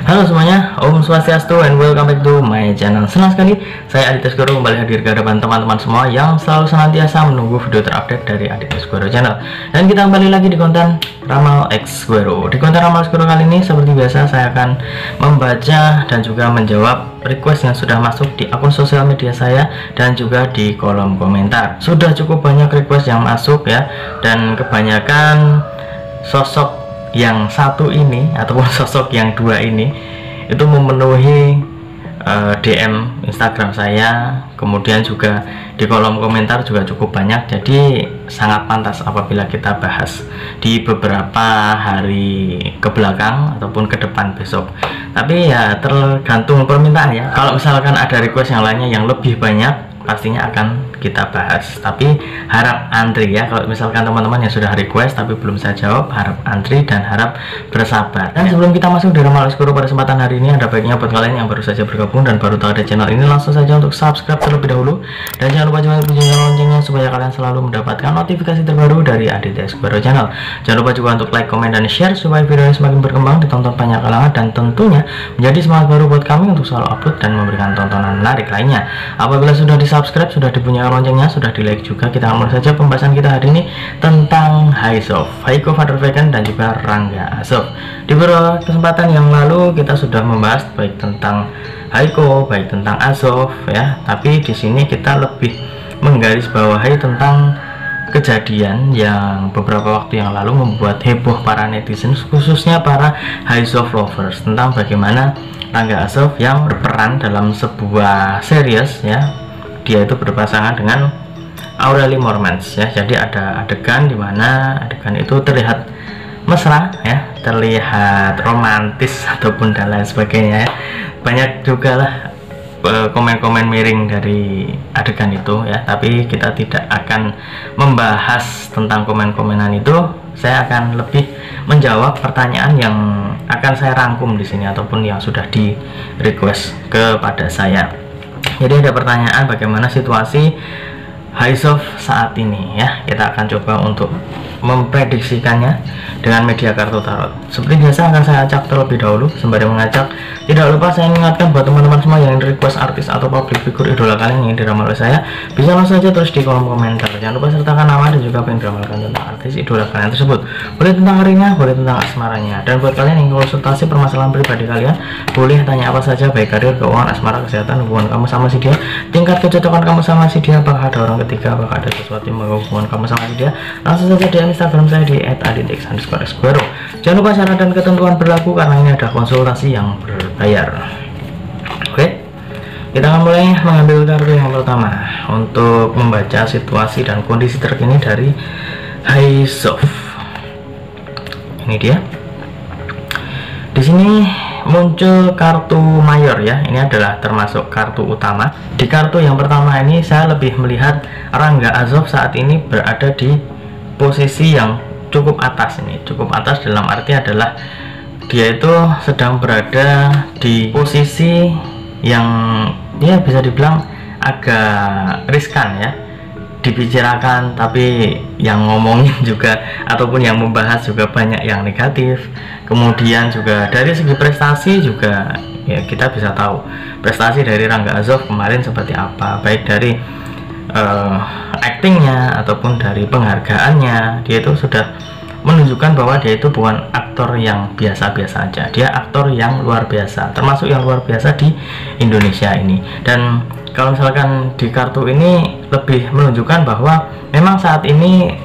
Halo semuanya, Om Swastiastu and welcome back to my channel. Senang sekali saya Aditya Sugoro kembali hadir ke hadapan teman-teman semua yang selalu senantiasa menunggu video terupdate dari Aditya Sugoro channel. Dan kita kembali lagi di konten Ramal X Sugoro. Di konten Ramal Sugoro kali ini seperti biasa saya akan membaca dan juga menjawab request yang sudah masuk di akun sosial media saya dan juga di kolom komentar. Sudah cukup banyak request yang masuk ya, dan kebanyakan sosok yang satu ini ataupun sosok yang dua ini itu memenuhi DM Instagram saya, kemudian juga di kolom komentar juga cukup banyak, jadi sangat pantas apabila kita bahas di beberapa hari ke belakang ataupun ke depan besok. Tapi ya tergantung permintaan ya, kalau misalkan ada request yang lainnya yang lebih banyak pastinya akan kita bahas, tapi harap antri ya. Kalau misalkan teman-teman yang sudah request tapi belum saya jawab, harap antri dan harap bersabar. Dan sebelum kita masuk di Ramal X Sugoro pada kesempatan hari ini, ada baiknya buat kalian yang baru saja bergabung dan baru tahu ada channel ini, langsung saja untuk subscribe terlebih dahulu, dan jangan lupa juga bunyikan loncengnya supaya kalian selalu mendapatkan notifikasi terbaru dari Aditya Sugoro channel. Jangan lupa juga untuk like, komen, dan share supaya video ini semakin berkembang, ditonton banyak kalangan, dan tentunya menjadi semangat baru buat kami untuk selalu upload dan memberikan tontonan menarik lainnya. Apabila sudah subscribe, sudah dibunyikan loncengnya, sudah di like juga, kita akan mulai saja pembahasan kita hari ini tentang Haisov, Haiko Vandervegen, dan juga Rangga Azov. Di beberapa kesempatan yang lalu kita sudah membahas baik tentang Haiko, baik tentang Azov ya, tapi di sini kita lebih menggarisbawahi tentang kejadian yang beberapa waktu yang lalu membuat heboh para netizen, khususnya para Haisov lovers, tentang bagaimana Rangga Azov yang berperan dalam sebuah series ya, dia itu berpasangan dengan Aurelie Moormans ya. Jadi ada adegan di mana adegan itu terlihat mesra ya, terlihat romantis ataupun dan lain sebagainya ya. Banyak juga lah komen-komen miring dari adegan itu ya, tapi kita tidak akan membahas tentang komen-komenan itu. Saya akan lebih menjawab pertanyaan yang akan saya rangkum di sini ataupun yang sudah di request kepada saya. Jadi ada pertanyaan bagaimana situasi Haisov saat ini ya. Kita akan coba untuk memprediksikannya dengan media kartu tarot. Seperti biasa akan saya acak terlebih dahulu. Sembari mengacak, tidak lupa saya ingatkan buat teman-teman semua yang request artis atau public figure idola kalian yang diramal oleh saya, bisa langsung saja terus di kolom komentar. Jangan lupa sertakan nama dan juga apa yang diramalkan tentang artis idola kalian tersebut. Boleh tentang harinya, boleh tentang asmaranya. Dan buat kalian yang konsultasi permasalahan pribadi kalian, boleh tanya apa saja, baik karir, keuangan, asmara, kesehatan, hubungan kamu sama si dia, tingkat kecocokan kamu sama si dia, apakah ada orang ketiga, apakah ada sesuatu yang mengganggu hubungan kamu sama si dia, langsung saja DM Instagram saya di @aditya_sugoro. Jangan lupa syarat dan ketentuan berlaku karena ini ada konsultasi yang berbayar. Oke, kita akan mulai mengambil kartu yang pertama untuk membaca situasi dan kondisi terkini dari Haisov. Ini dia. Di sini muncul kartu mayor ya. Ini adalah termasuk kartu utama. Di kartu yang pertama ini saya lebih melihat Rangga Azov saat ini berada di posisi yang cukup atas. Ini cukup atas dalam arti adalah dia itu sedang berada di posisi yang dia bisa dibilang agak riskan ya dibicarakan, tapi yang ngomongin juga ataupun yang membahas juga banyak yang negatif. Kemudian juga dari segi prestasi juga ya, kita bisa tahu prestasi dari Rangga Azov kemarin seperti apa, baik dari actingnya ataupun dari penghargaannya. Dia itu sudah menunjukkan bahwa dia itu bukan aktor yang biasa-biasa aja, dia aktor yang luar biasa, termasuk yang luar biasa di Indonesia ini. Dan kalau misalkan di kartu ini lebih menunjukkan bahwa memang saat ini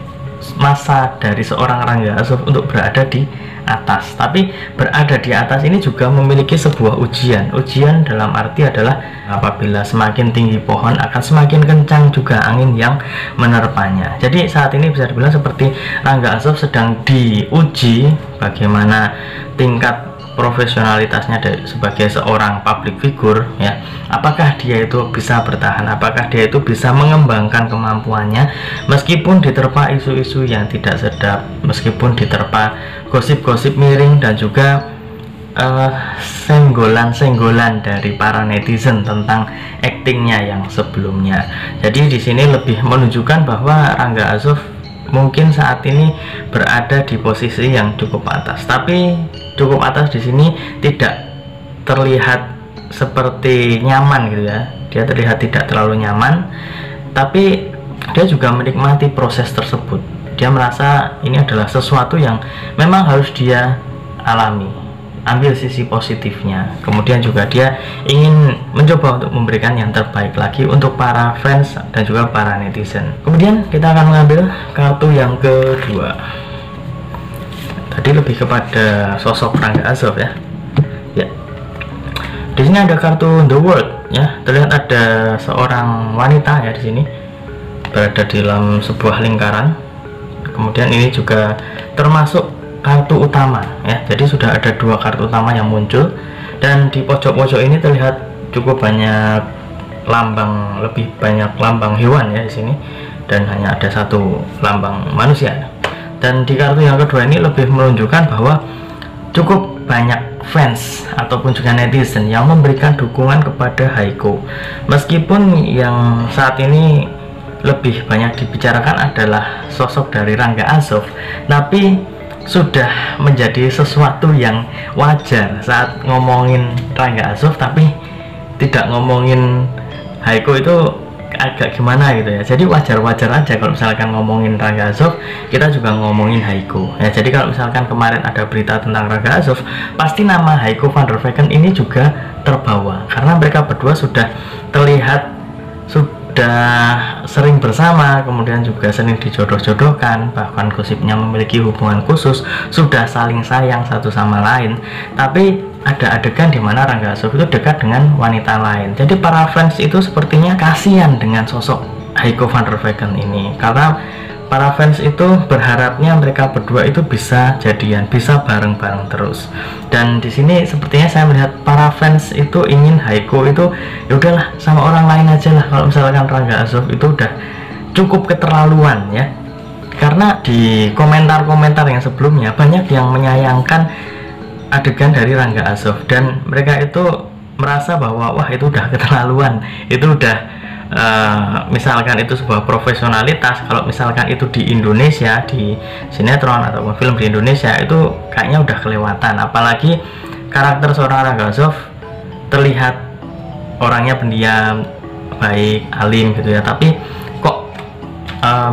masa dari seorang Rangga Azov untuk berada di atas, tapi berada di atas ini juga memiliki sebuah ujian dalam arti adalah apabila semakin tinggi pohon akan semakin kencang juga angin yang menerpanya. Jadi saat ini bisa dibilang seperti Rangga Azov sedang diuji bagaimana tingkat profesionalitasnya sebagai seorang public figure ya, apakah dia itu bisa bertahan, apakah dia itu bisa mengembangkan kemampuannya meskipun diterpa isu-isu yang tidak sedap, meskipun diterpa gosip-gosip miring dan juga senggolan-senggolan dari para netizen tentang aktingnya yang sebelumnya. Jadi di sini lebih menunjukkan bahwa Rangga Azov mungkin saat ini berada di posisi yang cukup atas, tapi cukup atas di sini tidak terlihat seperti nyaman gitu ya, dia terlihat tidak terlalu nyaman, tapi dia juga menikmati proses tersebut. Dia merasa ini adalah sesuatu yang memang harus dia alami, ambil sisi positifnya. Kemudian juga dia ingin mencoba untuk memberikan yang terbaik lagi untuk para fans dan juga para netizen. Kemudian kita akan mengambil kartu yang kedua. Tadi lebih kepada sosok Rangga Azov ya. Ya. Di sini ada kartu The World ya. Terlihat ada seorang wanita ya di sini berada di dalam sebuah lingkaran. Kemudian ini juga termasuk kartu utama ya. Jadi sudah ada dua kartu utama yang muncul, dan di pojok-pojok ini terlihat cukup banyak lambang, lebih banyak lambang hewan ya di sini, dan hanya ada satu lambang manusia. Dan di kartu yang kedua ini lebih menunjukkan bahwa cukup banyak fans ataupun juga netizen yang memberikan dukungan kepada Haiko. Meskipun yang saat ini lebih banyak dibicarakan adalah sosok dari Rangga Azov, tapi sudah menjadi sesuatu yang wajar saat ngomongin Rangga Azov tapi tidak ngomongin Haiko. Itu agak gimana gitu ya. Jadi wajar-wajar aja kalau misalkan ngomongin Rangga Azov, kita juga ngomongin Haiko ya. Jadi kalau misalkan kemarin ada berita tentang Rangga Azov, pasti nama Haiko van der Vecken ini juga terbawa, karena mereka berdua sudah terlihat sudah sering bersama, kemudian juga sering dijodoh-jodohkan, bahkan gosipnya memiliki hubungan khusus, sudah saling sayang satu sama lain. Tapi ada adegan di mana Rangga Azov itu dekat dengan wanita lain. Jadi para fans itu sepertinya kasihan dengan sosok Haiko van der Vecken ini, karena para fans itu berharapnya mereka berdua itu bisa jadian, bisa bareng-bareng terus. Dan di sini sepertinya saya melihat para fans itu ingin Haiko itu ya udahlah sama orang lain aja lah. Kalau misalkan Rangga Azov itu udah cukup keterlaluan ya. Karena di komentar-komentar yang sebelumnya banyak yang menyayangkan adegan dari Rangga Azov, dan mereka itu merasa bahwa wah itu udah keterlaluan, itu udah misalkan itu sebuah profesionalitas. Kalau misalkan itu di Indonesia, di sinetron ataupun film di Indonesia, itu kayaknya udah kelewatan. Apalagi karakter seorang Rangga Azov terlihat orangnya pendiam, baik, alim gitu ya, tapi kok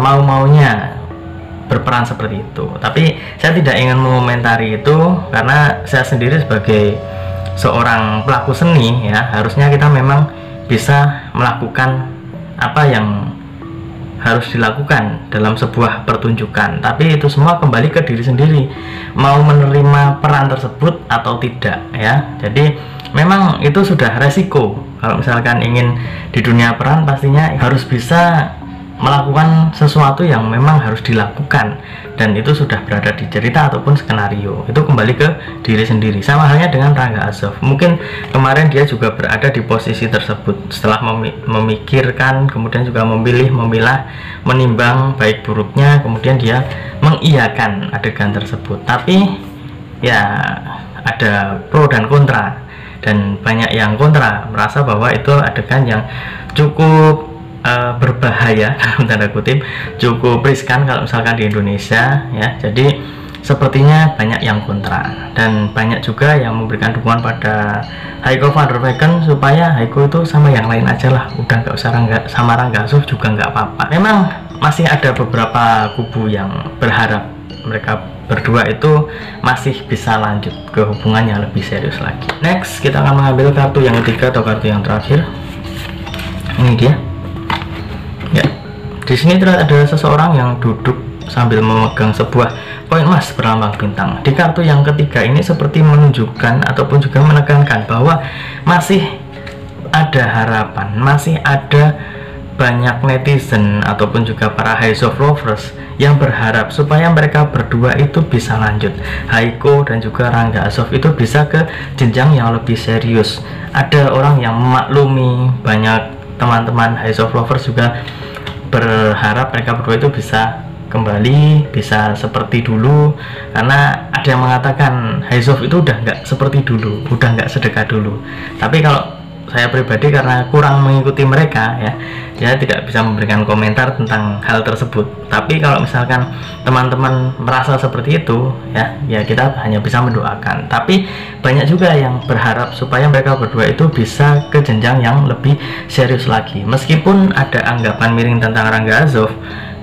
mau-maunya berperan seperti itu. Tapi saya tidak ingin mengomentari itu, karena saya sendiri sebagai seorang pelaku seni ya, harusnya kita memang bisa melakukan apa yang harus dilakukan dalam sebuah pertunjukan. Tapi itu semua kembali ke diri sendiri, mau menerima peran tersebut atau tidak ya. Jadi memang itu sudah resiko. Kalau misalkan ingin di dunia peran, pastinya harus bisa melakukan sesuatu yang memang harus dilakukan, dan itu sudah berada di cerita ataupun skenario. Itu kembali ke diri sendiri. Sama halnya dengan Rangga Azov, mungkin kemarin dia juga berada di posisi tersebut setelah memikirkan, kemudian juga memilah, menimbang baik buruknya, kemudian dia mengiyakan adegan tersebut. Tapi ya ada pro dan kontra, dan banyak yang kontra, merasa bahwa itu adegan yang cukup berbahaya dalam tanda kutip, cukup riskan kalau misalkan di Indonesia ya. Jadi sepertinya banyak yang kontra, dan banyak juga yang memberikan dukungan pada Haiko van der Vecken supaya Haiko itu sama yang lain aja lah, udah nggak usah sama Rangga Azov juga nggak apa-apa. Memang masih ada beberapa kubu yang berharap mereka berdua itu masih bisa lanjut ke hubungan yang lebih serius lagi. Next, kita akan mengambil kartu yang ketiga atau kartu yang terakhir. Ini dia. Ya, di sini terlihat ada seseorang yang duduk sambil memegang sebuah koin emas berlambang bintang. Di kartu yang ketiga ini seperti menunjukkan ataupun juga menekankan bahwa masih ada harapan, masih ada banyak netizen ataupun juga para Haiko lovers yang berharap supaya mereka berdua itu bisa lanjut. Haiko dan juga Rangga Azov itu bisa ke jenjang yang lebih serius. Ada orang yang memaklumi, banyak teman-teman Haiko lovers juga berharap mereka berdua itu bisa kembali, bisa seperti dulu, karena ada yang mengatakan Haiko itu udah nggak seperti dulu, udah nggak sedekat dulu. Tapi kalau saya pribadi karena kurang mengikuti mereka ya, saya tidak bisa memberikan komentar tentang hal tersebut. Tapi kalau misalkan teman-teman merasa seperti itu ya kita hanya bisa mendoakan. Tapi banyak juga yang berharap supaya mereka berdua itu bisa ke jenjang yang lebih serius lagi. Meskipun ada anggapan miring tentang Rangga Azov,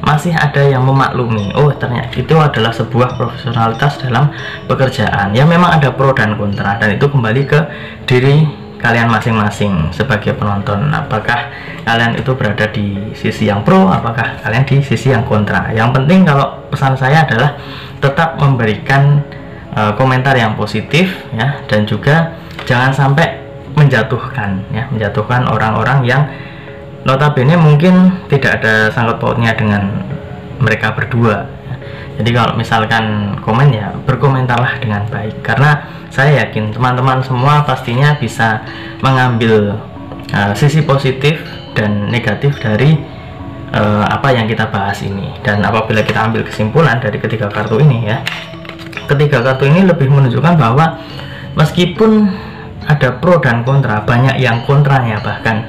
masih ada yang memaklumi, oh ternyata itu adalah sebuah profesionalitas dalam pekerjaan. Ya memang ada pro dan kontra, dan itu kembali ke diri kalian masing-masing sebagai penonton. Apakah kalian itu berada di sisi yang pro, apakah kalian di sisi yang kontra. Yang penting kalau pesan saya adalah tetap memberikan komentar yang positif ya, dan juga jangan sampai menjatuhkan ya, menjatuhkan orang-orang yang notabene mungkin tidak ada sangkut pautnya dengan mereka berdua. Jadi kalau misalkan komen ya berkomentarlah dengan baik, karena saya yakin teman-teman semua pastinya bisa mengambil sisi positif dan negatif dari apa yang kita bahas ini. Dan apabila kita ambil kesimpulan dari ketiga kartu ini ya, ketiga kartu ini lebih menunjukkan bahwa meskipun ada pro dan kontra, banyak yang kontranya bahkan,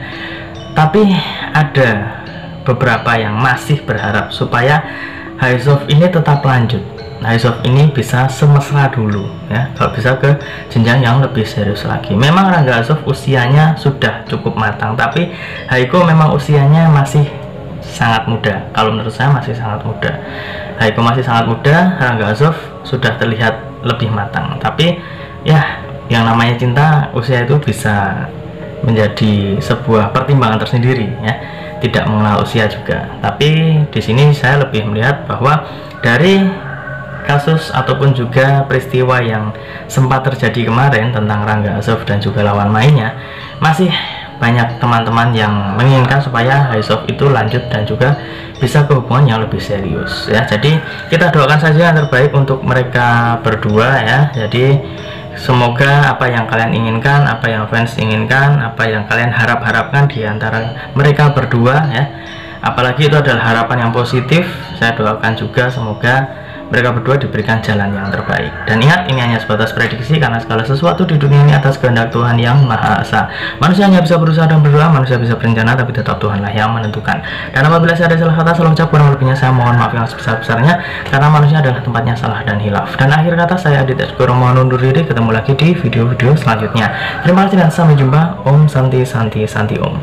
tapi ada beberapa yang masih berharap supaya Haizov ini tetap lanjut. Haizov ini bisa semesra dulu ya, kalau bisa ke jenjang yang lebih serius lagi. Memang Rangga Azov usianya sudah cukup matang, tapi Haiko memang usianya masih sangat muda. Kalau menurut saya masih sangat muda. Haiko masih sangat muda, Rangga Azov sudah terlihat lebih matang. Tapi ya yang namanya cinta, usia itu bisa menjadi sebuah pertimbangan tersendiri ya, tidak mengenal usia juga. Tapi di sini saya lebih melihat bahwa dari kasus ataupun juga peristiwa yang sempat terjadi kemarin tentang Rangga Azov dan juga lawan mainnya, masih banyak teman-teman yang menginginkan supaya Haizov itu lanjut dan juga bisa ke hubungan yang lebih serius ya. Jadi kita doakan saja yang terbaik untuk mereka berdua ya. Jadi semoga apa yang kalian inginkan, apa yang fans inginkan, apa yang kalian harapkan di antara mereka berdua ya, apalagi itu adalah harapan yang positif, saya doakan juga semoga mereka berdua diberikan jalan yang terbaik. Dan ingat, ini hanya sebatas prediksi, karena segala sesuatu di dunia ini atas kehendak Tuhan yang Maha Esa. Manusia hanya bisa berusaha dan berdoa, manusia bisa berencana, tapi tetap Tuhanlah yang menentukan. Dan apabila saya ada salah kata, salah ucap, kurang lebihnya saya mohon maaf yang sebesar-besarnya, karena manusia adalah tempatnya salah dan hilaf. Dan akhir kata, saya Aditya Sugoro mohon undur diri. Ketemu lagi di video-video selanjutnya. Terima kasih dan sampai jumpa. Om Santi Santi Santi Om.